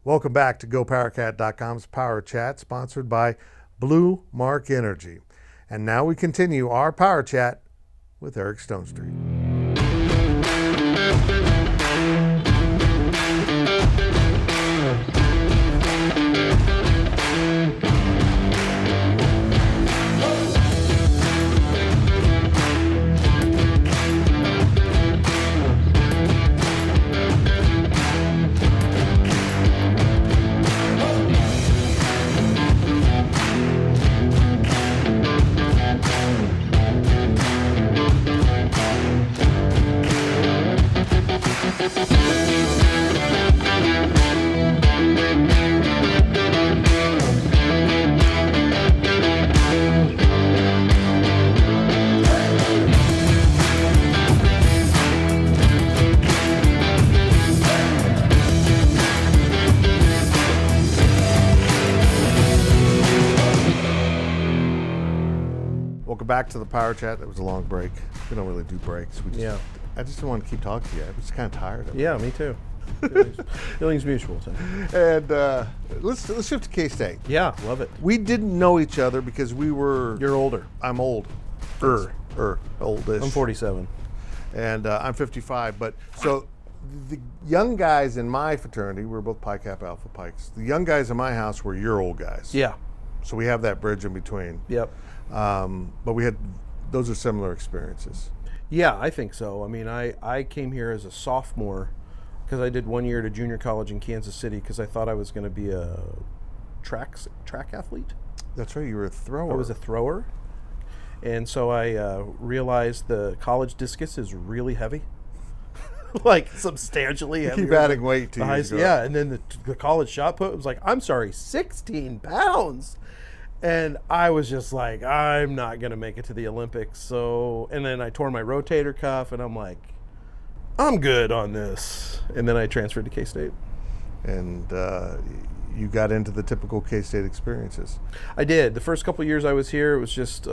Welcome back to GoPowerCat.com's Power Chat, sponsored by Blue Mark Energy. And now we continue our Power Chat with Eric Stonestreet. Welcome back to the Power Chat. That was a long break. We don't really do breaks. I just don't want to keep talking to you. I'm just kind of tired of it. Yeah, me too. Feelings mutual. So. And let's shift to K-State. Yeah, love it. We didn't know each other because we were... You're older. I'm old. Oldish. I'm 47. And I'm 55. But so the young guys in my fraternity, we're both Pi Kappa Alpha Pikes. The young guys in my house were your old guys. Yeah. So we have that bridge in between. Yep. But those are similar experiences. Yeah, I think so. I mean, I came here as a sophomore because I did 1 year at a junior college in Kansas City because I thought I was going to be a track athlete. That's right, you were a thrower. I was a thrower. And so I realized the college discus is really heavy. Like substantially heavier. Keep adding weight to you. Yeah, and then the college shot put was like, I'm sorry, 16 pounds. And I was just like, I'm not going to make it to the Olympics. So, and then I tore my rotator cuff and I'm like, I'm good on this. And then I transferred to K-State. And you got into the typical K-State experiences. I did. The first couple of years I was here, it was just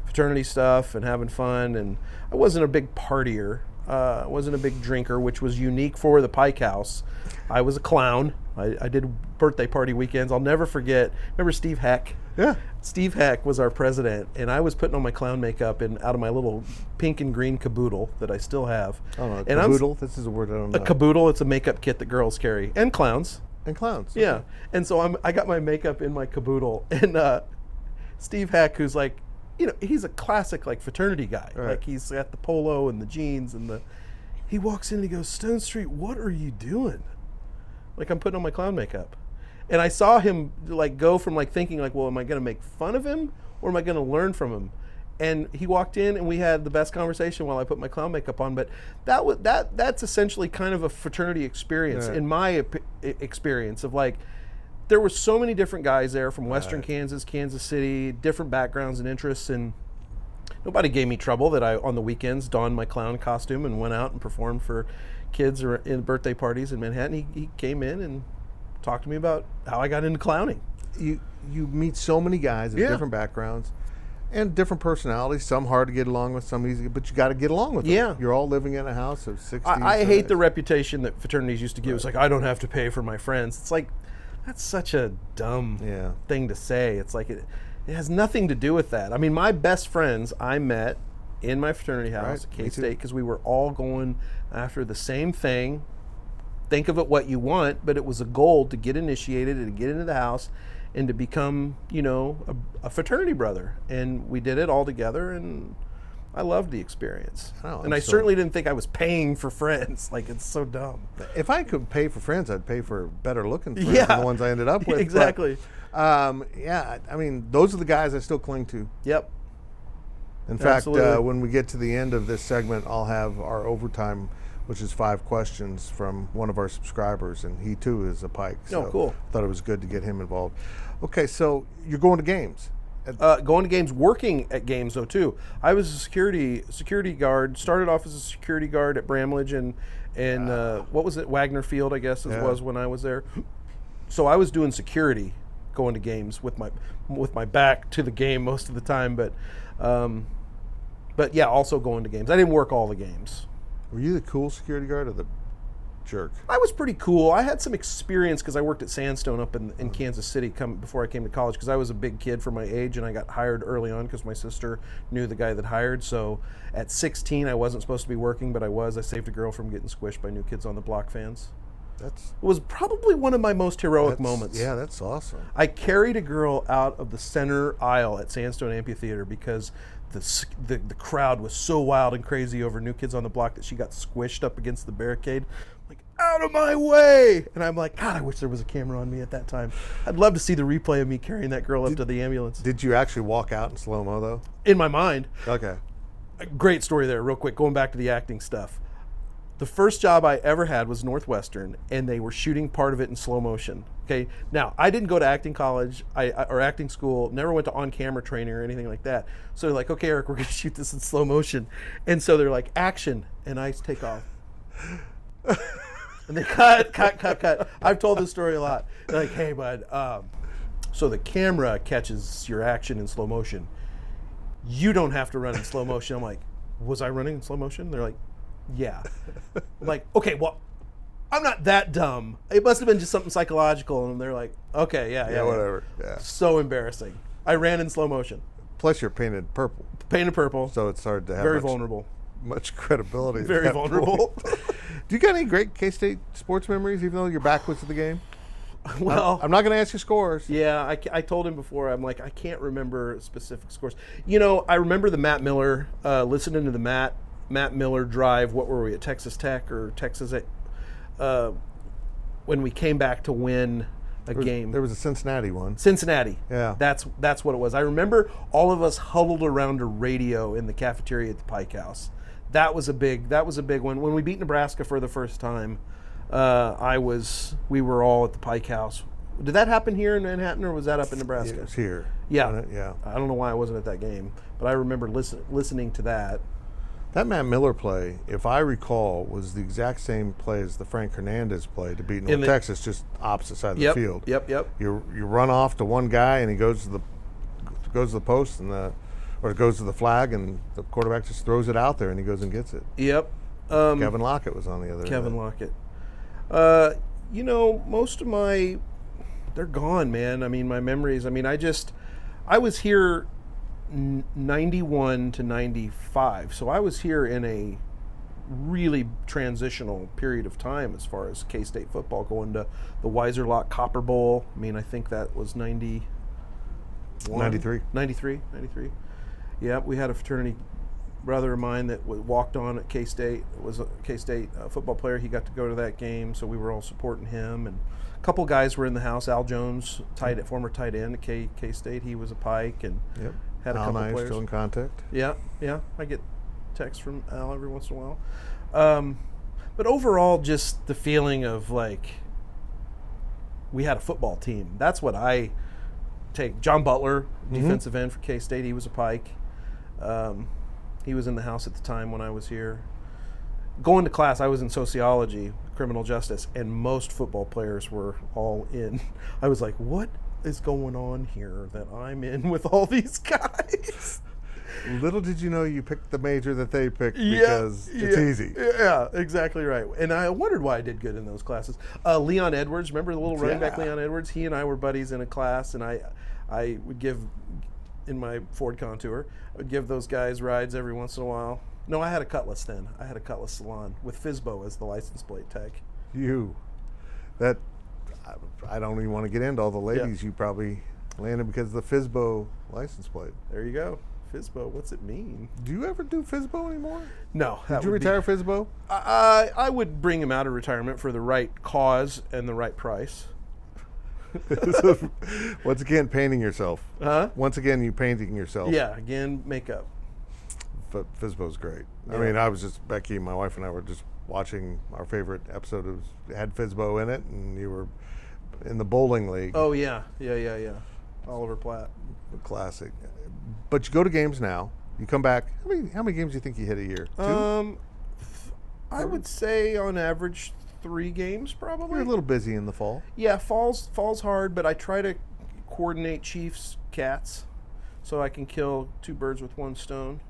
fraternity stuff and having fun. And I wasn't a big partier. I wasn't a big drinker, which was unique for the Pike House. I was a clown. I did birthday party weekends. I'll never forget. Remember Steve Heck? Yeah. Steve Heck was our president, and I was putting on my clown makeup out of my little pink and green caboodle that I still have. Oh, no, caboodle? This is a word I don't know. A caboodle, it's a makeup kit that girls carry. And clowns. And clowns. Okay. Yeah. And so I got my makeup in my caboodle, and Steve Heck, who's like, you know, he's a classic like fraternity guy. Right. Like he's got the polo and the jeans and he walks in and he goes, Stonestreet, what are you doing? Like I'm putting on my clown makeup. And I saw him like go from like thinking like, well, am I going to make fun of him or am I going to learn from him? And he walked in and we had the best conversation while I put my clown makeup on. But that's essentially kind of a fraternity experience in my experience of like, there were so many different guys there from Western Kansas, Kansas City, different backgrounds and interests, and nobody gave me trouble that I, on the weekends, donned my clown costume and went out and performed for kids in birthday parties in Manhattan. He came in and talked to me about how I got into clowning. You meet so many guys of different backgrounds and different personalities, some hard to get along with, some easy, but you got to get along with them. Yeah. You're all living in a house of 60. I hate the reputation that fraternities used to give. It's like, I don't have to pay for my friends. It's like, that's such a dumb thing to say. It's like it has nothing to do with that. I mean, my best friends I met in my fraternity house at K-State because we were all going after the same thing. Think of it what you want, but it was a goal to get initiated and to get into the house and to become, you know, a fraternity brother. And we did it all together, and I loved the experience. And I certainly didn't think I was paying for friends. Like, it's so dumb. If I could pay for friends, I'd pay for better looking friends than the ones I ended up with. Exactly. But, I mean, those are the guys I still cling to. Yep. In fact, when we get to the end of this segment, I'll have our overtime, which is 5 questions from one of our subscribers, and he too is a Pike. So cool. Thought it was good to get him involved. Okay, so you're going to games. Going to games, working at games though too. I was a security guard. Started off as a security guard at Bramlage and what was it, Wagner Field, I guess it was when I was there. So I was doing security, going to games with my back to the game most of the time. But yeah, also going to games. I didn't work all the games. Were you the cool security guard or the jerk. I was pretty cool. I had some experience because I worked at Sandstone up in Kansas City before I came to college, because I was a big kid for my age, and I got hired early on because my sister knew the guy that hired. So at 16, I wasn't supposed to be working, but I was. I saved a girl from getting squished by New Kids on the Block fans. It was probably one of my most heroic moments. Yeah, that's awesome. I carried a girl out of the center aisle at Sandstone Amphitheater because the crowd was so wild and crazy over New Kids on the Block that she got squished up against the barricade. Like, out of my way! And I'm like, God, I wish there was a camera on me at that time. I'd love to see the replay of me carrying that girl up to the ambulance. Did you actually walk out in slow-mo, though? In my mind. Okay. A great story there, real quick, going back to the acting stuff. The first job I ever had was Northwestern, and they were shooting part of it in slow motion. Okay, now I didn't go to acting college or acting school, never went to on-camera training or anything like that. So they're like, okay, Eric, we're going to shoot this in slow motion. And so they're like, action, and I take off. And they cut. I've told this story a lot. They're like, hey, bud, so the camera catches your action in slow motion. You don't have to run in slow motion. I'm like, was I running in slow motion? They're like, yeah. I'm like, okay, well, I'm not that dumb. It must have been just something psychological. And they're like, okay, yeah. Whatever. Yeah. So embarrassing. I ran in slow motion. Plus, you're painted purple. Painted purple. So it's hard to have very vulnerable. Much credibility. Very vulnerable. Do you got any great K-State sports memories, even though you're backwards to the game? Well, I'm not going to ask you scores. Yeah, I told him before, I'm like, I can't remember specific scores. You know, I remember the Matt Miller, listening to the Matt Miller drive. What were we, at Texas Tech or Texas? When we came back to win game. There was a Cincinnati one. Cincinnati. Yeah. That's what it was. I remember all of us huddled around a radio in the cafeteria at the Pike House. That was a big one. When we beat Nebraska for the first time, we were all at the Pike House. Did that happen here in Manhattan, or was that up in Nebraska? It was here. Yeah. Yeah. I don't know why I wasn't at that game, but I remember listening to that. That Matt Miller play, if I recall, was the exact same play as the Frank Hernandez play to beat North Texas, just opposite side of the field. Yep. You run off to one guy, and he goes to the post, or it goes to the flag, and the quarterback just throws it out there, and he goes and gets it. Yep. Kevin Lockett was on the other end. Kevin Lockett. You know, most of they're gone, man. I mean, my memories. I mean, I was here 91 to 95, so I was here in a really transitional period of time as far as K-State football, going to the Weiserloch Copper Bowl. I mean, I think that was 93. Yeah, we had a fraternity brother of mine that walked on at K-State. It was a K-State football player. He got to go to that game, so we were all supporting him. And a couple guys were in the house. Al Jones, former tight end at K-State. He was a Pike, and had a couple players. Still in contact. Yeah. I get texts from Al every once in a while. But overall, just the feeling of like we had a football team. That's what I take. John Butler, defensive end for K-State. He was a Pike. He was in the house at the time when I was here. Going to class, I was in sociology, criminal justice, and most football players were all in. I was like, what is going on here that I'm in with all these guys? Little did you know you picked the major that they picked because it's easy. Yeah, exactly right. And I wondered why I did good in those classes. Leon Edwards, remember the little running back Leon Edwards? He and I were buddies in a class, and I would give, in my Ford Contour, I would give those guys rides every once in a while. No, I had a Cutlass then. I had a Cutlass Salon with Fizbo as the license plate tag. I don't even want to get into all the ladies you probably landed because of the Fizbo license plate. There you go. Fizbo, what's it mean? Do you ever do Fizbo anymore? No. Did you retire Fizbo? I would bring him out of retirement for the right cause and the right price. Once again, painting yourself. Huh? Once again, you painting yourself. Yeah, again, makeup. Fizbo's great. Yeah. I mean, Becky, my wife, and I were just watching our favorite episode. It had Fizbo in it, and you were in the bowling league. Oh, yeah. Oliver Platt. Classic. But you go to games now. You come back. How many games do you think you hit a year? 2? I would say on average 3 games probably. You're a little busy in the fall. Yeah, fall's hard, but I try to coordinate Chiefs cats so I can kill 2 birds with 1 stone.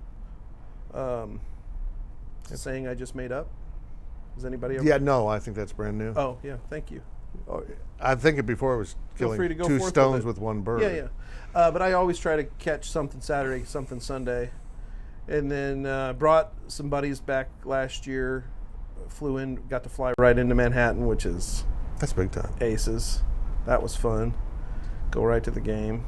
It's a saying I just made up. Has anybody ever? Yeah, no, I think that's brand new. Oh, yeah, thank you. Oh, I think it before it was killing free to go two forth stones with with one bird. Yeah. But I always try to catch something Saturday, something Sunday. And then brought some buddies back last year, flew in, got to fly right into Manhattan, which is That's big time. aces. That was fun. Go right to the game.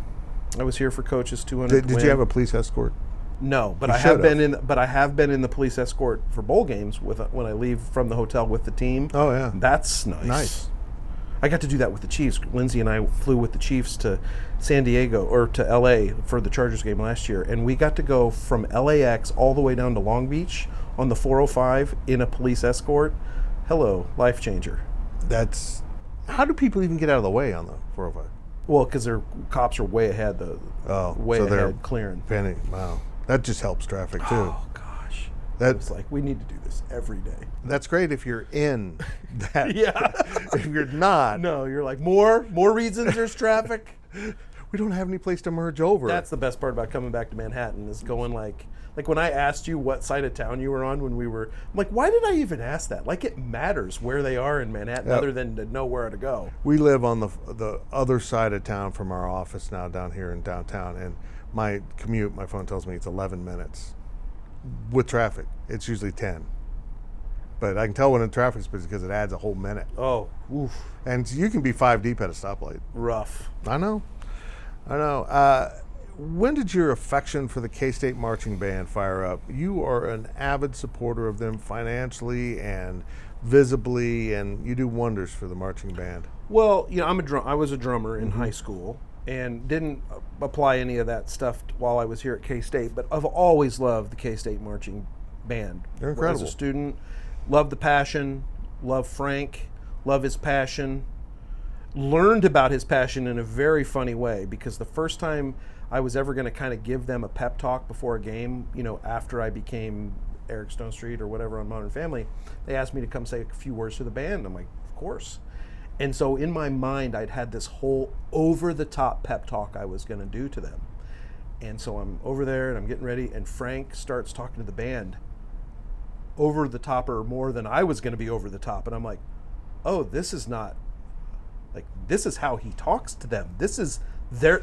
I was here for Coach's 200th Did you have a police escort? No, but You I have should've. been in the police escort for bowl games when I leave from the hotel with the team. Oh, yeah. That's nice. Nice. I got to do that with the Chiefs. Lindsay and I flew with the Chiefs to San Diego or to LA for the Chargers game last year, and we got to go from LAX all the way down to Long Beach on the 405 in a police escort. Hello, life changer. That's how do people even get out of the way on the 405? Well, because their cops are way ahead, they're ahead clearing. Wow, that just helps traffic too. Oh gosh, That's it's like we need to do this every day. That's great if you're in that. Yeah. If you're not, No, you're like more reasons there's traffic. we don't have any place to merge over. That's the best part about coming back to Manhattan is going like when I asked you what side of town you were on when we were, I'm like, why did I even ask that? Like it matters where they are in Manhattan Yep. other than to know where to go. We live on the other side of town from our office now down here in downtown, and my commute, my phone tells me it's 11 minutes. With traffic, it's usually 10. But I can tell when the traffic's busy because it adds a whole minute. Oh, oof, And you can be 5 deep at a stoplight. rough. I know. When did your affection for the K-State marching band fire up? You are an avid supporter of them financially and visibly, and you do wonders for the marching band. Well, I was a drummer in high school and didn't apply any of that stuff while I was here at K-State, but I've always loved the K-State marching band. They're incredible. As a student, loved the passion, loved Frank, love his passion. Learned about his passion in a very funny way because the first time I was ever going to kind of give them a pep talk before a game, after I became Eric Stonestreet or whatever on Modern Family, they asked me to come say a few words to the band. I'm like, of course. And so in my mind, I'd had this whole over-the-top pep talk I was going to do to them. And so I'm over there and I'm getting ready, and Frank starts talking to the band over the top or more than I was going to be over the top. And I'm like, oh, this is not, this is how he talks to them. It's their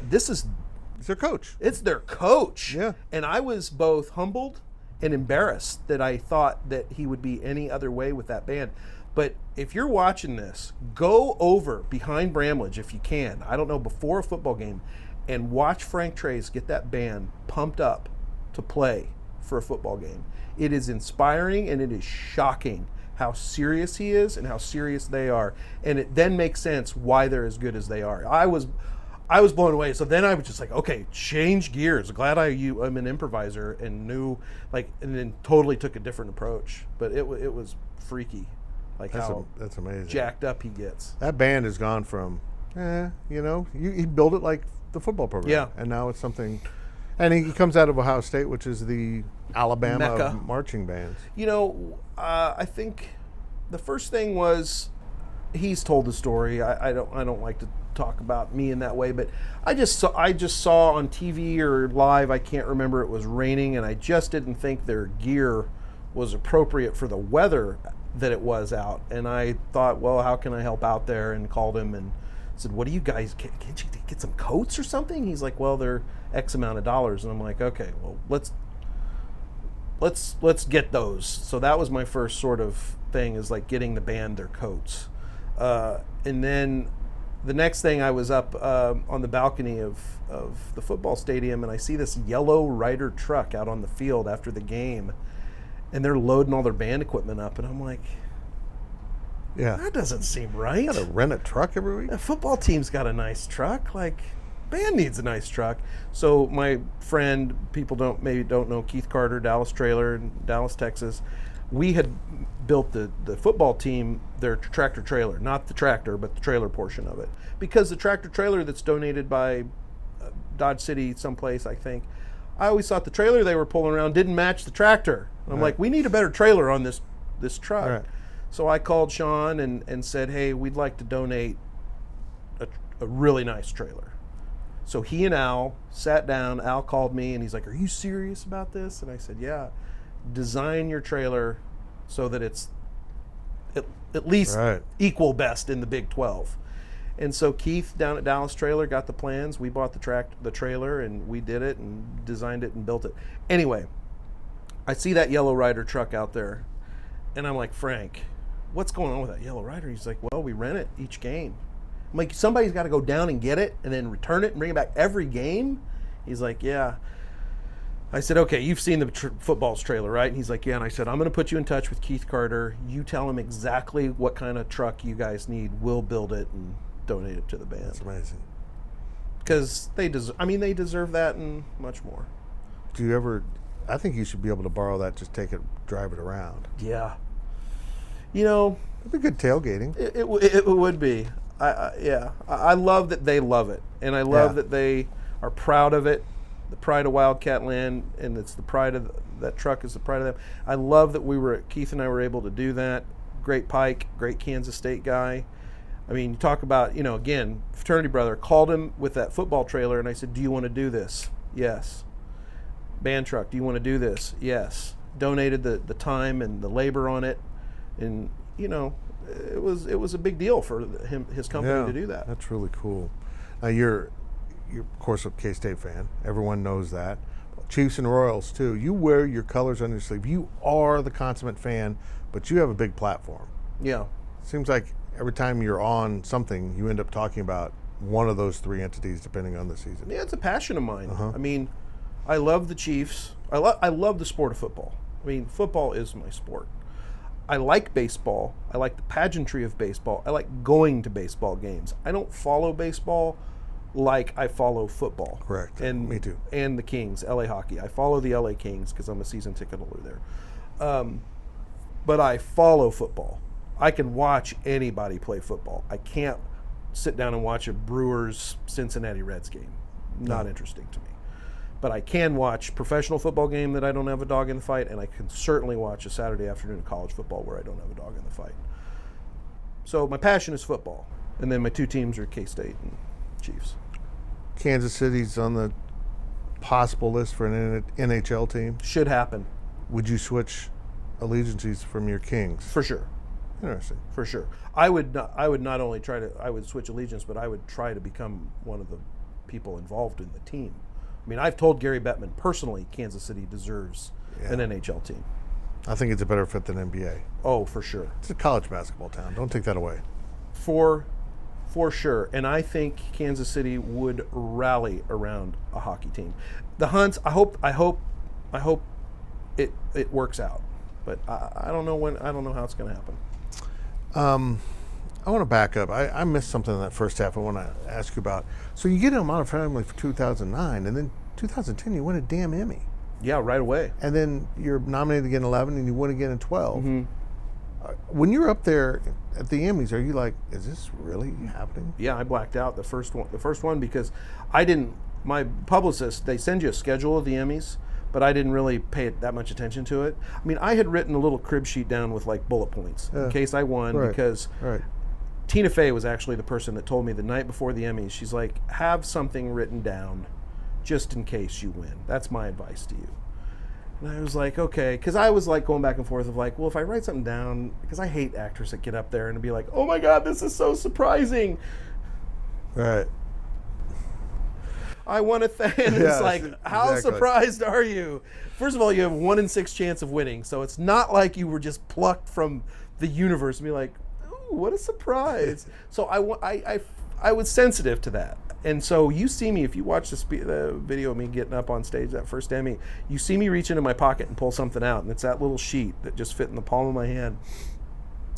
coach. It's their coach. Yeah. And I was both humbled and embarrassed that I thought that he would be any other way with that band. But if you're watching this, go over behind Bramlage if you can. I don't know, before a football game, and watch Frank Trace get that band pumped up to play for a football game. It is inspiring and it is shocking how serious he is and how serious they are. And it then makes sense why they're as good as they are. I was blown away. So then I was just like, okay, change gears. Glad I'm an improviser and knew, and then totally took a different approach. But it was freaky, That's amazing. jacked up he gets. That band has gone from, he built it like the football program. Yeah. And now it's something, and he comes out of Ohio State, which is the Alabama Mecca of marching bands. I think the first thing was he's told the story. I don't like to talk about me in that way, but I just saw on TV or live, I can't remember, it was raining, and I just didn't think their gear was appropriate for the weather that it was out. And I thought, well, how can I help out there? And called him and said, what do you guys, can't you get some coats or something? He's like, well, they're X amount of dollars. And I'm like, okay, well, let's get those. So that was my first sort of thing, is like getting the band their coats. And then the next thing, I was up on the balcony of the football stadium, and I see this yellow Ryder truck out on the field after the game, and they're loading all their band equipment up, and I'm like, Yeah. that doesn't seem right. You gotta rent a truck every week? The football team's got a nice truck. Band needs a nice truck. So my friend, people don't know Keith Carter, Dallas Trailer in Dallas, Texas. We had built the football team their tractor trailer, not the tractor, but the trailer portion of it, because the tractor trailer that's donated by Dodge City someplace, I think, I always thought the trailer they were pulling around didn't match the tractor. I'm like, we need a better trailer on this truck. Right. So I called Sean and said, hey, we'd like to donate a really nice trailer. So he and Al sat down. Al called me and he's like, are you serious about this? And I said, yeah. Design your trailer so that it's at least Right. equal best in the Big 12. And so Keith down at Dallas Trailer got the plans. We bought the trailer, and we did it and designed it and built it. Anyway, I see that Yellow Rider truck out there, and I'm like, Frank, what's going on with that Yellow Rider? He's like, well, we rent it each game. I'm like, somebody's got to go down and get it and then return it and bring it back every game? He's like, yeah. I said, okay, you've seen the football's trailer, right? And he's like, yeah. And I said, I'm going to put you in touch with Keith Carter. You tell him exactly what kind of truck you guys need. We'll build it and donate it to the band. That's amazing. Because they deserve that and much more. Do you ever? I think you should be able to borrow that. Just take it, drive it around. Yeah. You know, It'd be good tailgating. it would be. I love that they love it, and I love that they are proud of it. The pride of Wildcat Land, and it's the pride of that truck is the pride of them. I love that Keith and I were able to do that. Great Pike, great Kansas State guy. I mean, you talk about, again, fraternity brother, called him with that football trailer, and I said, do you want to do this? Yes. Band truck, do you want to do this? Yes. Donated the time and the labor on it, and it was a big deal for his company to do that. That's really cool. Now you're of course a K-State fan. Everyone knows that. Chiefs and Royals too. You wear your colors on your sleeve. You are the consummate fan, but you have a big platform. Yeah. Seems like every time you're on something, you end up talking about one of those three entities, depending on the season. Yeah, it's a passion of mine. I mean, I love the Chiefs. I love the sport of football. I mean, football is my sport. I like baseball. I like the pageantry of baseball. I like going to baseball games. I don't follow baseball like I follow football. Correct. And me too. And the Kings, LA hockey. I follow the LA Kings because I'm a season ticket holder there. But I follow football. I can watch anybody play football. I can't sit down and watch a Brewers Cincinnati Reds game. Not interesting to me. But I can watch professional football game that I don't have a dog in the fight, and I can certainly watch a Saturday afternoon of college football where I don't have a dog in the fight. So my passion is football. And then my two teams are K-State and Chiefs. Kansas City's on the possible list for an NHL team. Should happen. Would you switch allegiances from your Kings? For sure. Interesting. For sure. I would not only I would switch allegiance, but I would try to become one of the people involved in the team. I mean, I've told Gary Bettman personally Kansas City deserves an NHL team. I think it's a better fit than NBA. Oh, for sure. It's a college basketball town. Don't take that away. For sure. And I think Kansas City would rally around a hockey team. The Hunts, I hope it works out. But I don't know when. I don't know how it's going to happen. I want to back up. I missed something in that first half I want to ask you about. So you get a Modern Family for 2009, and then 2010 you win a damn Emmy. Yeah, right away. And then you're nominated again in 11, and you win again in 12. Mm-hmm. When you're up there at the Emmys, are you like, is this really happening? Yeah, I blacked out the first one because my publicist, they send you a schedule of the Emmys, but I didn't really pay that much attention to it. I mean, I had written a little crib sheet down with like bullet points in case I won, because Tina Fey was actually the person that told me the night before the Emmys, she's like, have something written down just in case you win. That's my advice to you. And I was like, okay, because I was like going back and forth of like, well, if I write something down, because I hate actors that get up there and be like, oh my God, this is so surprising. Right. I won a thing. And it's like, how surprised are you? First of all, you have 1 in 6 chance of winning, so it's not like you were just plucked from the universe and be like, ooh, what a surprise. So I was sensitive to that. And so you see me, if you watch the video of me getting up on stage that first Emmy, you see me reach into my pocket and pull something out, and it's that little sheet that just fit in the palm of my hand.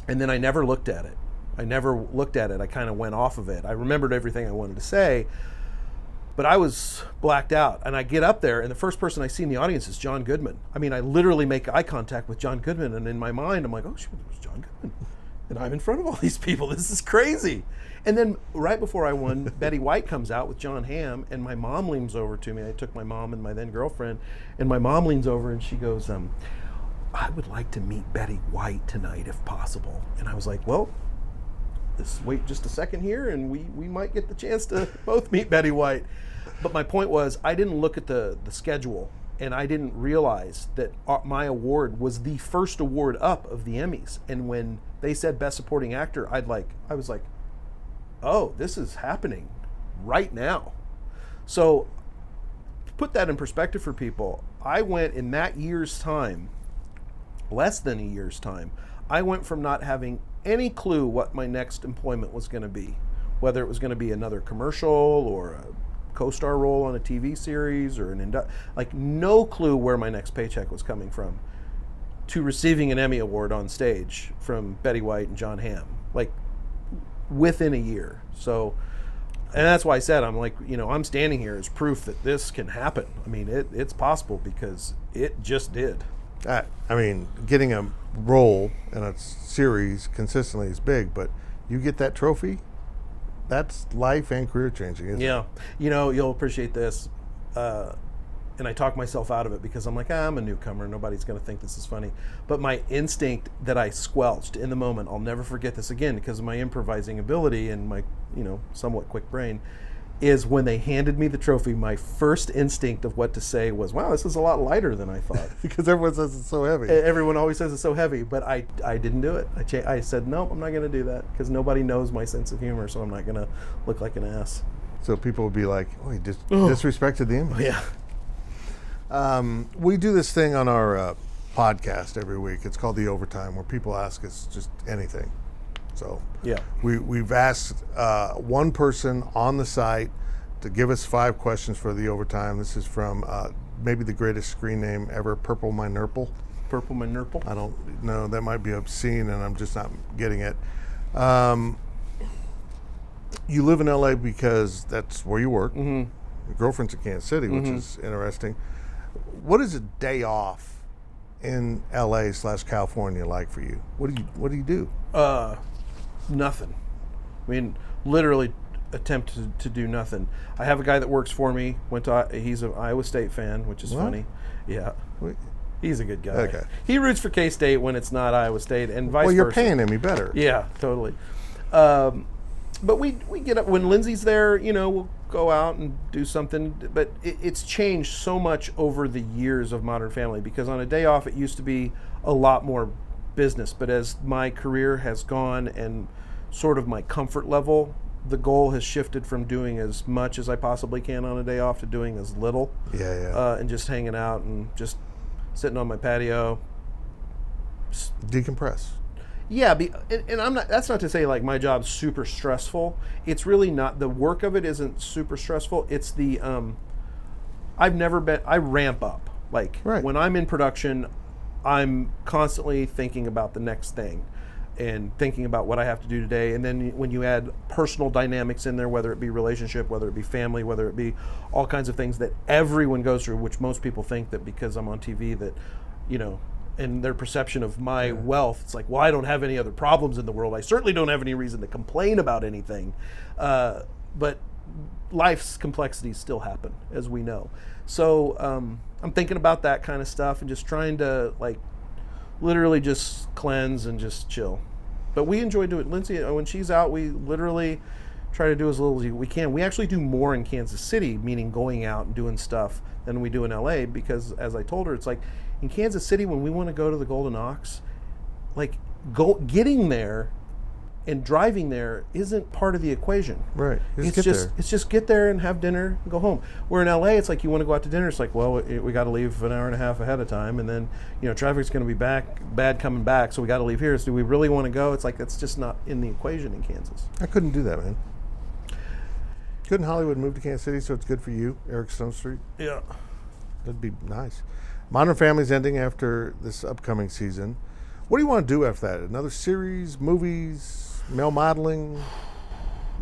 And then I never looked at it. I kind of went off of it. I remembered everything I wanted to say, but I was blacked out. And I get up there, and the first person I see in the audience is John Goodman. I mean, I literally make eye contact with John Goodman, and in my mind, I'm like, oh, shit, it was John Goodman. And I'm in front of all these people. This is crazy. And then right before I won, Betty White comes out with John Hamm, and my mom leans over to me. I took my mom and my then girlfriend, and my mom leans over and she goes, I would like to meet Betty White tonight if possible. And I was like, well, wait just a second here, and we might get the chance to both meet Betty White. But my point was, I didn't look at the schedule, and I didn't realize that my award was the first award up of the Emmys. And when they said Best Supporting Actor, I was like, oh, this is happening right now. So to put that in perspective for people, I went in that year's time, less than a year's time, I went from not having any clue what my next employment was going to be, whether it was going to be another commercial or a co-star role on a TV series or like no clue where my next paycheck was coming from, to receiving an Emmy Award on stage from Betty White and John Hamm, like within a year. So, and that's why I said, I'm like, I'm standing here as proof that this can happen. I mean, it's possible because it just did. I mean, getting a role in a series consistently is big, but you get that trophy, that's life and career changing, isn't it? Yeah. You'll appreciate this. And I talk myself out of it because I'm like, I'm a newcomer. Nobody's going to think this is funny. But my instinct that I squelched in the moment, I'll never forget this again because of my improvising ability and my, somewhat quick brain, is when they handed me the trophy, my first instinct of what to say was, wow, this is a lot lighter than I thought. Because everyone says it's so heavy. Everyone always says it's so heavy, but I didn't do it. I said, no, I'm not going to do that because nobody knows my sense of humor, so I'm not going to look like an ass. So people would be like, oh, he disrespected the Emmys. Yeah. We do this thing on our podcast every week. It's called The Overtime, where people ask us just anything. So yeah, we've asked one person on the site to give us 5 questions for The Overtime. This is from maybe the greatest screen name ever, Purple My Nurple. Purple My Nurple? I don't know. That might be obscene, and I'm just not getting it. You live in LA because that's where you work. Mm-hmm. Your girlfriend's in Kansas City, which is interesting. What is a day off in LA/California like for you? What do you do? Nothing. I mean, literally attempt to do nothing. I have a guy that works for me. He's an Iowa State fan, which is funny. Yeah. He's a good guy. Okay. He roots for K-State when it's not Iowa State, and vice versa. Well, you're paying him. He better. Yeah, totally. But we get up when Lindsay's there. We'll go out and do something. But it's changed so much over the years of Modern Family, because on a day off it used to be a lot more business. But as my career has gone and sort of my comfort level, the goal has shifted from doing as much as I possibly can on a day off to doing as little. And just hanging out and just sitting on my patio. Decompress. Yeah, and I'm not. That's not to say like my job's super stressful. It's really not. The work of it isn't super stressful. It's the I ramp up. Like when I'm in production, I'm constantly thinking about the next thing and thinking about what I have to do today. And then when you add personal dynamics in there, whether it be relationship, whether it be family, whether it be all kinds of things that everyone goes through, which most people think that because I'm on TV that, and their perception of my wealth, it's like, well, I don't have any other problems in the world. I certainly don't have any reason to complain about anything. But life's complexities still happen, as we know. So I'm thinking about that kind of stuff and just trying to literally just cleanse and just chill. But we enjoy doing it. Lindsay, when she's out, we literally try to do as little as we can. We actually do more in Kansas City, meaning going out and doing stuff, than we do in LA, because as I told her, it's like in Kansas City, when we want to go to the Golden Ox, getting there and driving there isn't part of the equation. Right. It's just get there and have dinner and go home. Where in LA, it's like you want to go out to dinner. It's like, well, we got to leave an hour and a half ahead of time, and then traffic's going to be bad coming back, so we got to leave here. So do we really want to go? It's like that's just not in the equation in Kansas. I couldn't do that, man. Couldn't Hollywood move to Kansas City so it's good for you, Eric Stonestreet? Yeah. That'd be nice. Modern Family's ending after this upcoming season. What do you want to do after that? Another series, movies, male modeling?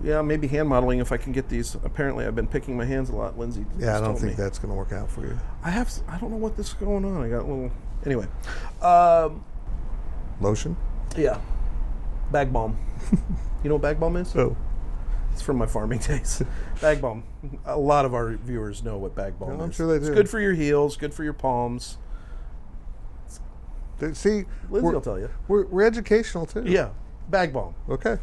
Yeah, maybe hand modeling if I can get these. Apparently, I've been picking my hands a lot. Lindsay. Yeah, I don't think that's going to work out for you. I don't know what this is going on. I got a little. Anyway. Lotion? Yeah. Bag balm. You know what bag balm is? Oh. It's from my farming days. Bag balm. A lot of our viewers know what bag balm is. I'm sure they do. It's good for your heels, good for your palms. See, Lindsay will tell you. We're educational too. Yeah. Bag balm. Okay.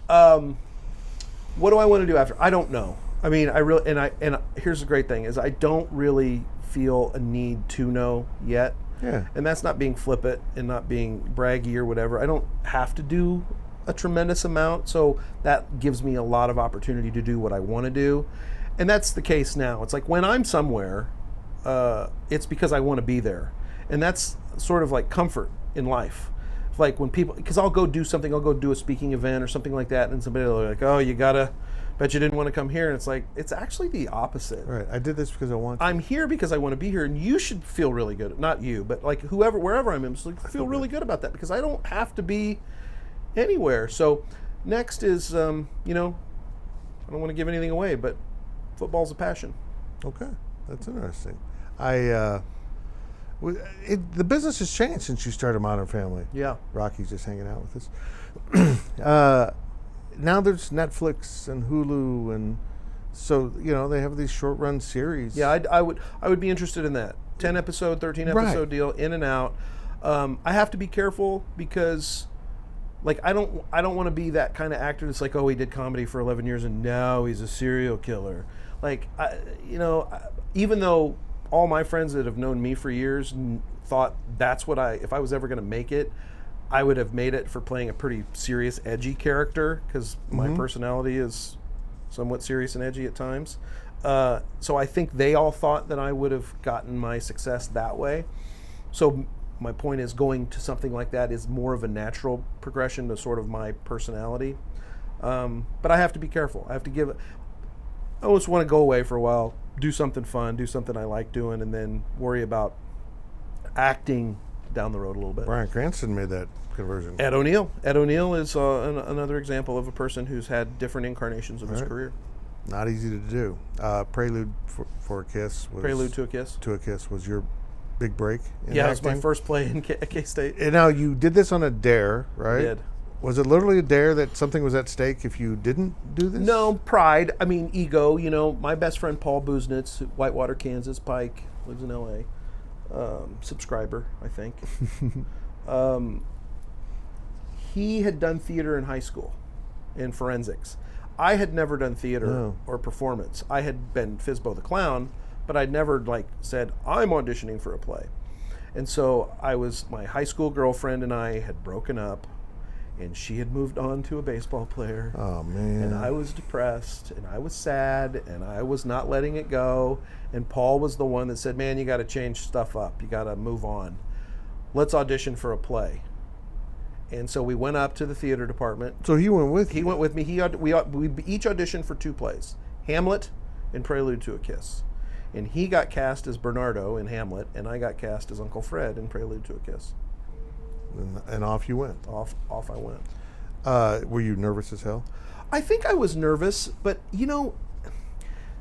What do I want to do after? I don't know. I mean, I really and here's the great thing is I don't really feel a need to know yet. Yeah. And that's not being flippant and not being braggy or whatever. I don't have to do a tremendous amount, so that gives me a lot of opportunity to do what I want to do. And that's the case now. It's like when I'm somewhere, it's because I want to be there. And that's sort of like comfort in life. Like when people, because I'll go do something, I'll go do a speaking event or something like that, and somebody will be like, oh, bet you didn't want to come here. And it's like, it's actually the opposite. Right. I did this because I want to. I'm here because I want to be here, and you should feel really good. Not you, but like wherever I'm in, like, feel really good about that because I don't have to be anywhere. So next is, I don't want to give anything away, but football's a passion. Okay. That's interesting. The business has changed since you started Modern Family. Yeah. Rocky's just hanging out with us. Now there's Netflix and Hulu, and so they have these short run series. Yeah, I would be interested in that 10 episode, 13 episode deal, in and out. I have to be careful because, like, I don't want to be that kind of actor that's like, oh, he did comedy for 11 years and now he's a serial killer. Like, even though all my friends that have known me for years thought that's if I was ever going to make it, I would have made it for playing a pretty serious, edgy character because my personality is somewhat serious and edgy at times. So I think they all thought that I would have gotten my success that way. So my point is, going to something like that is more of a natural progression to sort of my personality. But I have to be careful. I always want to go away for a while, do something fun, do something I like doing, and then worry about acting down the road a little bit. Bryan Cranston made that conversion. Ed O'Neill is another example of a person who's had different incarnations of his career. Not easy to do. Prelude for a Kiss. Prelude to a Kiss. To a Kiss was your big break in Yeah, acting? it was my first play in K-State. And now you did this on a dare, right? I did. Was it literally a dare that something was at stake if you didn't do this? No, pride. I mean, ego. My best friend Paul Buznitz, Whitewater, Kansas, Pike, lives in L.A. Subscriber, I think. He had done theater in high school in forensics. I had never done theater or performance. I had been Fizbo the Clown, but I'd never said, I'm auditioning for a play. And so my high school girlfriend and I had broken up, and she had moved on to a baseball player. Oh, man. And I was depressed, and I was sad, and I was not letting it go. And Paul was the one that said, man, you got to change stuff up. You got to move on. Let's audition for a play. And so we went up to the theater department. So he went with you? He went with me. We each auditioned for 2 plays, Hamlet and Prelude to a Kiss. And he got cast as Bernardo in Hamlet, and I got cast as Uncle Fred in Prelude to a Kiss. And off you went. Off I went. Were you nervous as hell? I think I was nervous, but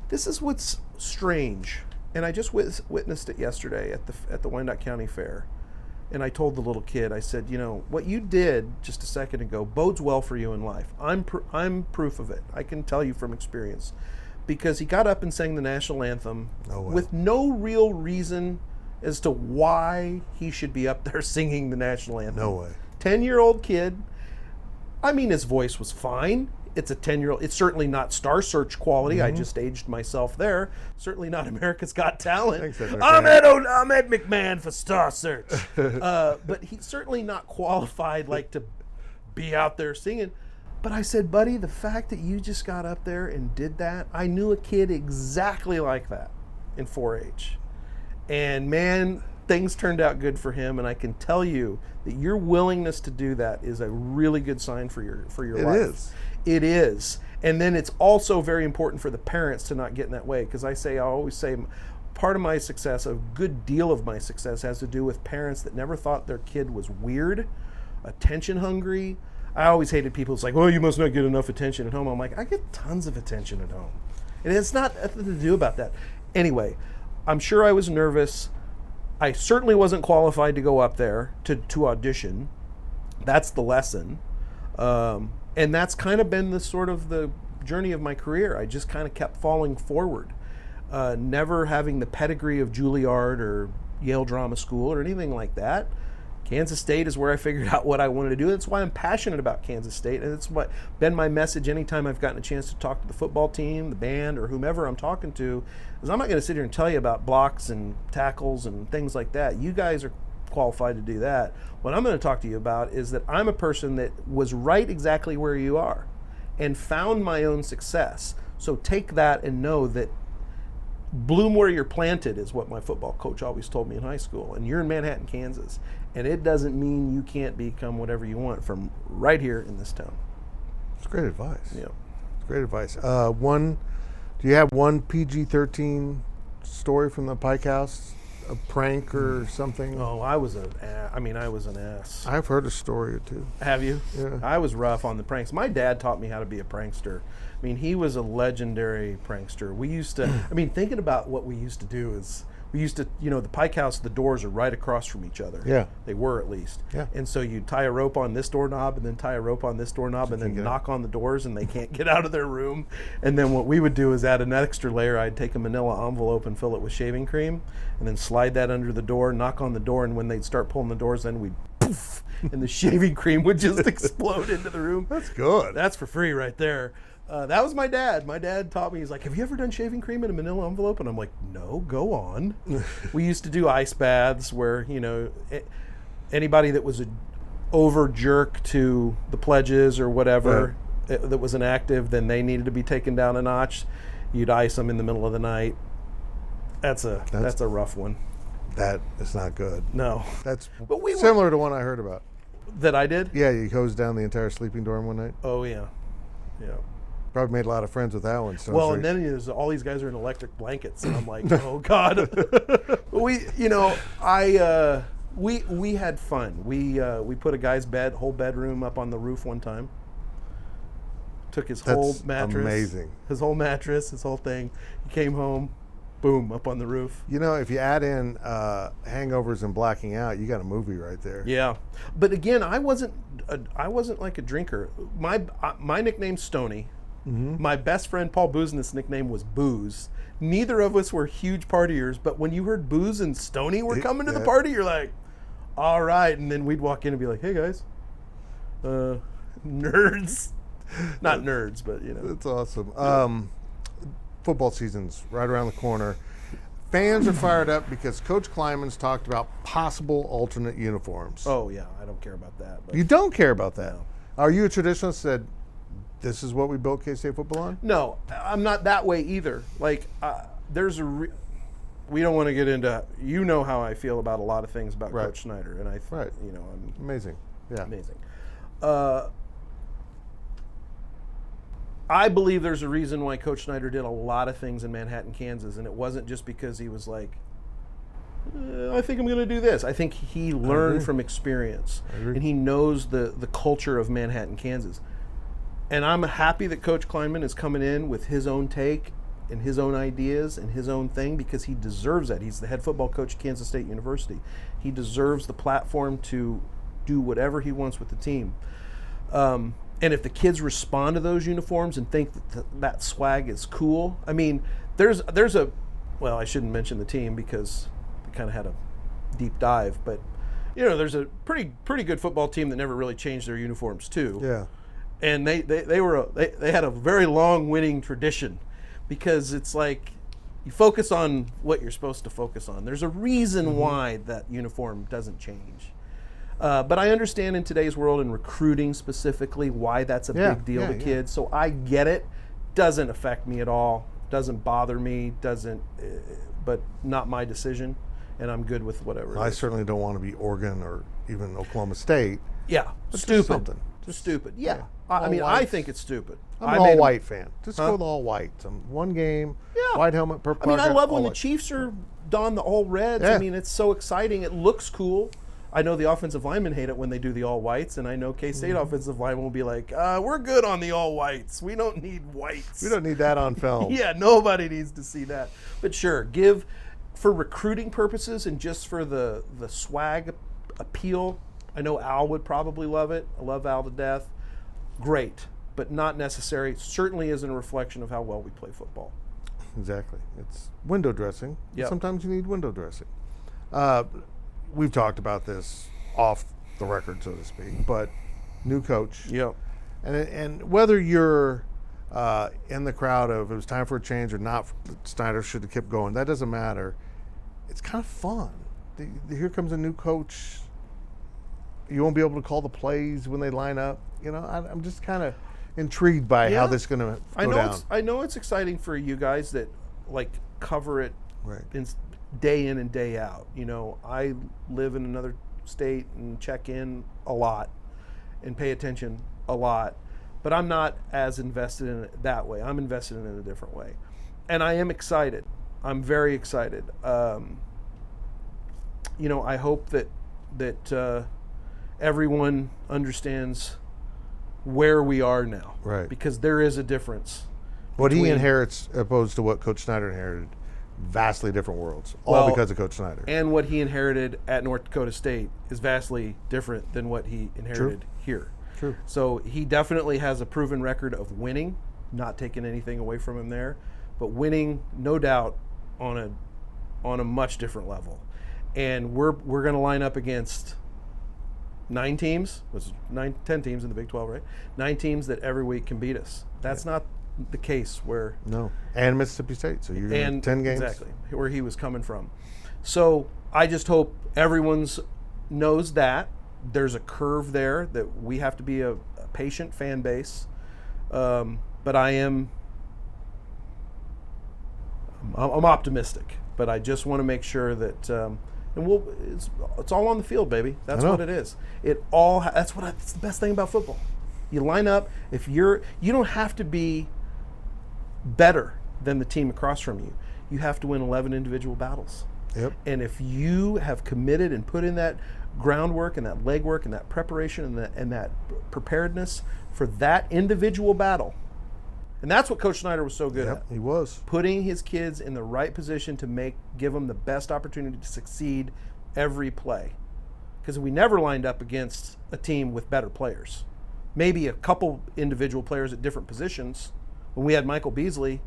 this is what's strange. And I just witnessed it yesterday at the Wyandotte County Fair. And I told the little kid, I said, what you did just a second ago bodes well for you in life. I'm proof of it. I can tell you from experience. Because he got up and sang the national anthem with no real reason as to why he should be up there singing the national anthem. No way. 10-year-old kid. I mean, his voice was fine. It's a 10-year-old. It's certainly not Star Search quality. I just aged myself there. Certainly not America's Got Talent. Thanks, I'm Ed McMahon for Star Search. But he's certainly not qualified to be out there singing. But I said, buddy, the fact that you just got up there and did that, I knew a kid exactly like that in 4-H. And man, things turned out good for him, and I can tell you that your willingness to do that is a really good sign for your life. It is. And then it's also very important for the parents to not get in that way, because I always say part of my success, a good deal of my success, has to do with parents that never thought their kid was weird, attention hungry. I always hated people who's like, well, you must not get enough attention at home. I'm like, I get tons of attention at home. And it's not nothing to do about that. Anyway, I'm sure I was nervous. I certainly wasn't qualified to go up there to audition. That's the lesson. And that's kind of been the journey of my career. I just kind of kept falling forward. Never having the pedigree of Juilliard or Yale Drama School or anything like that. Kansas State is where I figured out what I wanted to do. That's why I'm passionate about Kansas State, and it's been my message anytime I've gotten a chance to talk to the football team, the band, or whomever I'm talking to, is I'm not going to sit here and tell you about blocks and tackles and things like that. You guys are qualified to do that. What I'm going to talk to you about is that I'm a person that was right exactly where you are and found my own success. So take that and know that bloom where you're planted is what my football coach always told me in high school. And you're in Manhattan, Kansas. And it doesn't mean you can't become whatever you want from right here in this town. It's great advice. Yeah. It's great advice. Do you have one PG-13 story from the Pike house? A prank or something? Oh, I was an ass. I've heard a story or two. Have you? Yeah. I was rough on the pranks. My dad taught me how to be a prankster. I mean, he was a legendary prankster. We used to, thinking about what we used to do is, we used to, the Pike house, the doors are right across from each other. Yeah. They were at least. Yeah. And so you tie a rope on this doorknob and then tie a rope on this doorknob and then knock on the doors and they can't get out of their room. And then what we would do is add an extra layer. I'd take a manila envelope and fill it with shaving cream and then slide that under the door, knock on the door, and when they'd start pulling the doors, then we'd poof, and the shaving cream would just explode into the room. That's good. That's for free right there. That was my dad. My dad taught me, he's like, have you ever done shaving cream in a manila envelope? And I'm like, no, go on. We used to do ice baths where, anybody that was an over jerk to the pledges or whatever that was inactive, then they needed to be taken down a notch. You'd ice them in the middle of the night. That's a rough one. That is not good. No. That's similar to one I heard about. That I did? Yeah, you hosed down the entire sleeping dorm one night. Oh, yeah. Yeah. Probably made a lot of friends with that one. Well, and then there's all these guys are in electric blankets, and I'm like, oh God. We had fun. We put a guy's whole bedroom up on the roof one time. Took his whole mattress. Amazing. His whole mattress, his whole thing. He came home, boom, up on the roof. If you add in hangovers and blacking out, you got a movie right there. Yeah, but again, I wasn't like a drinker. My nickname's Stoney. Mm-hmm. My best friend Paul Boozen's nickname was Booze. Neither of us were huge partiers, but when you heard Booze and Stoney were coming to the party, you're like, all right. And then we'd walk in and be like, hey guys, nerds. Not nerds, but That's awesome. Football season's right around the corner. Fans are fired up because Coach Kleiman's talked about possible alternate uniforms. Oh yeah, I don't care about that. But you don't care about that? No. Are you a traditionalist that this is what we built K-State football on? No, I'm not that way either. Like, we don't want to get into, how I feel about a lot of things about Coach Snyder, and I'm amazing. Yeah, amazing. I believe there's a reason why Coach Snyder did a lot of things in Manhattan, Kansas, and it wasn't just because he was like, I think I'm going to do this. I think he learned from experience, and he knows the culture of Manhattan, Kansas. And I'm happy that Coach Kleiman is coming in with his own take and his own ideas and his own thing because he deserves that. He's the head football coach at Kansas State University. He deserves the platform to do whatever he wants with the team. And if the kids respond to those uniforms and think that swag is cool, there's a, well, I shouldn't mention the team because they kind of had a deep dive, but there's a pretty good football team that never really changed their uniforms too. Yeah. And they had a very long winning tradition because it's like you focus on what you're supposed to focus on. There's a reason why that uniform doesn't change. But I understand in today's world in recruiting specifically why that's a big deal to kids. So I get it. Doesn't affect me at all. Doesn't bother me. But not my decision. And I'm good with whatever. I certainly don't want to be Oregon or even Oklahoma State. Yeah, stupid. Just stupid. Yeah. I think it's stupid. I'm an all-white fan. Just go with all white. One game, white helmet, purple. I love when the Chiefs are don the all reds. Yeah. It's so exciting. It looks cool. I know the offensive linemen hate it when they do the all whites, and I know K-State offensive linemen will be like, we're good on the all whites. We don't need whites. We don't need that on film. Yeah, nobody needs to see that. But sure, for recruiting purposes and just for the swag appeal, I know Al would probably love it. I love Al to death. Great, but not necessary. It certainly isn't a reflection of how well we play football. Exactly. It's window dressing. Yep. Sometimes you need window dressing. We've talked about this off the record, so to speak, but new coach. Yep. And whether you're in the crowd of it was time for a change or not, Snyder should have kept going, that doesn't matter. It's kind of fun. here comes a new coach. You won't be able to call the plays when they line up. I'm just kind of intrigued by how this is going to go down. I know it's exciting for you guys that like cover it day in and day out. I live in another state and check in a lot and pay attention a lot, but I'm not as invested in it that way. I'm invested in it in a different way, and I am excited. I'm very excited. I hope that everyone understands where we are now, right? Because there is a difference. What he inherits opposed to what Coach Snyder inherited, vastly different worlds, all because of Coach Snyder. And what he inherited at North Dakota State is vastly different than what he inherited here. True. So he definitely has a proven record of winning, not taking anything away from him there, but winning, no doubt, on a much different level. And we're going to line up against 9 teams, 10 teams in the Big 12, right? 9 teams that every week can beat us. That's not the case where... No. And Mississippi State, so you're going to 10 games? Exactly, where he was coming from. So I just hope everyone knows that. There's a curve there that we have to be a patient fan base. But I'm optimistic. But I just want to make sure that... it's all on the field, baby. That's what it is. That's the best thing about football. You line up. You don't have to be better than the team across from you. You have to win 11 individual battles. Yep. And if you have committed and put in that groundwork and that legwork and that preparation and that preparedness for that individual battle, and that's what Coach Snyder was so good at. He was. Putting his kids in the right position to give them the best opportunity to succeed every play. Because we never lined up against a team with better players. Maybe a couple individual players at different positions. When we had Michael Bishop,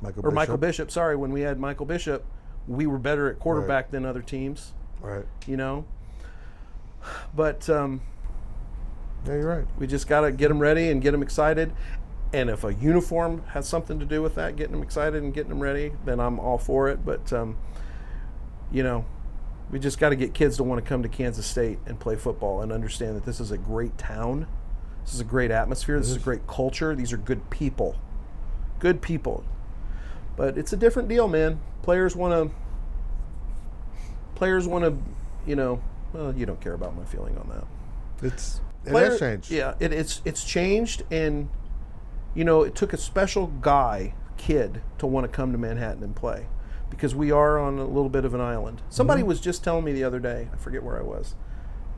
when we had Michael Bishop, we were better at quarterback than other teams. Right. But yeah, you're right. We just got to get them ready and get them excited. And if a uniform has something to do with that, getting them excited and getting them ready, then I'm all for it. But, we just got to get kids to want to come to Kansas State and play football and understand that this is a great town. This is a great atmosphere. This is a great culture. These are good people. Good people. But it's a different deal, man. Players want to, well, you don't care about my feeling on that. It has changed. Yeah, it's changed, and it took a special kid to want to come to Manhattan and play, because we are on a little bit of an island. Somebody was just telling me the other day, I forget where I was,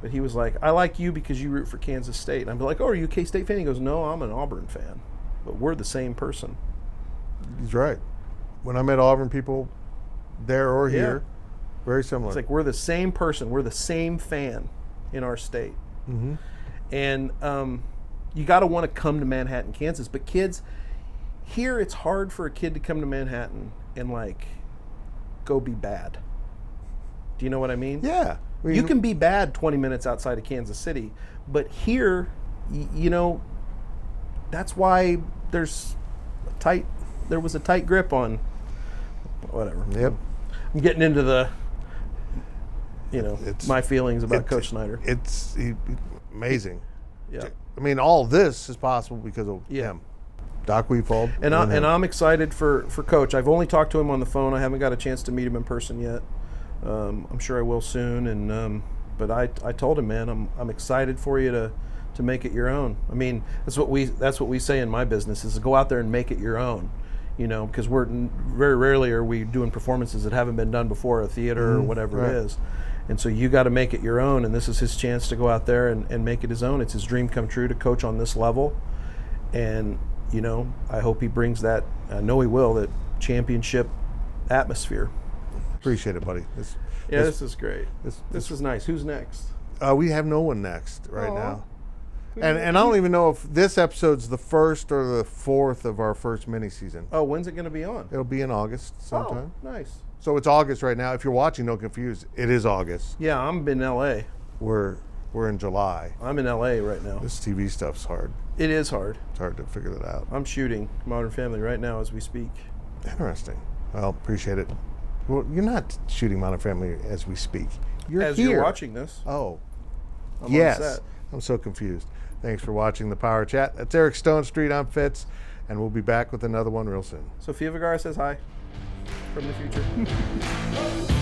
but he was like, I like you because you root for Kansas State. And I'm like, oh, are you a K-State fan? He goes, no, I'm an Auburn fan. But we're the same person. He's right. When I met Auburn people there or here, very similar. It's like we're the same person. We're the same fan in our state. Mm-hmm. And you got to want to come to Manhattan, Kansas. But kids, here it's hard for a kid to come to Manhattan and go be bad. Do you know what I mean? Yeah. You can be bad 20 minutes outside of Kansas City, but here, that's why there was a tight grip on whatever. Yep. I'm getting into the, my feelings about Coach Snyder. It's amazing. Yeah. I mean, all this is possible because of him. Doc Weefald. And I'm excited for Coach. I've only talked to him on the phone. I haven't got a chance to meet him in person yet. I'm sure I will soon. And but I told him, man, I'm excited for you to make it your own. I mean, that's what we say in my business, is to go out there and make it your own. Because we're very rarely are we doing performances that haven't been done before, a theater or whatever it is. And so you got to make it your own, and this is his chance to go out there and make it his own. It's his dream come true to coach on this level. And, I hope he brings that, I know he will, that championship atmosphere. Appreciate it, buddy. This is great. This was nice. Who's next? We have no one next right now. And I don't even know if this episode's the first or the fourth of our first mini season. Oh, when's it going to be on? It'll be in August sometime. Oh, nice. So it's August right now. If you're watching, don't confuse. It is August. Yeah, I'm in L.A. We're in July. I'm in L.A. right now. This TV stuff's hard. It is hard. It's hard to figure that out. I'm shooting Modern Family right now as we speak. Interesting. Well, appreciate it. Well, you're not shooting Modern Family as we speak. You're As here. you're watching this. Oh, I'm on yes. set. I'm so confused. Thanks for watching the Power Chat. That's Eric Stonestreet. I'm Fitz, and we'll be back with another one real soon. Sofia Vergara says hi from the future.